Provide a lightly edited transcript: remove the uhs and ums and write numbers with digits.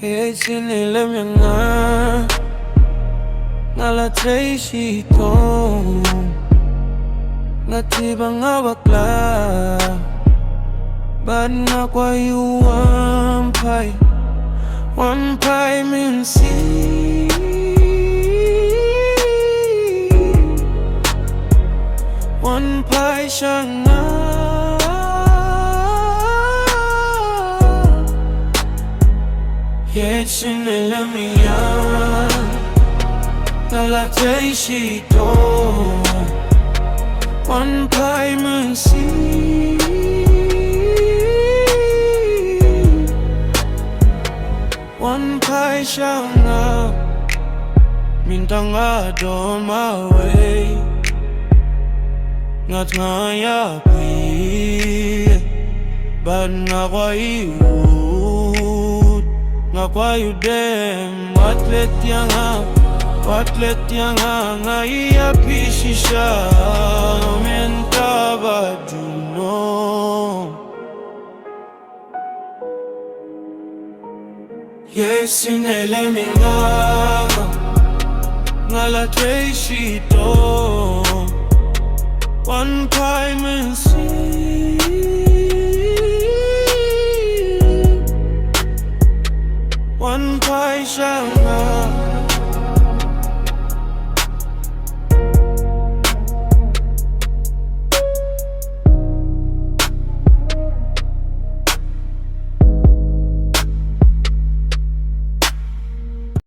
Sinilam yang ngalatay sito Ngatibang awakla Ban nga kwayu Wampai minsi Wampai siya nga Sinilam yan Nalatay sito Wampai minsi Wampai siya nga Minta nga doon maway Ngat nga yapi Ban nga kwayu Nga kwayu dem Watlet yang nga yapi shisha Menta bajuno Sinilam yang ngalatay sito Wampai minsi Wampai siya nga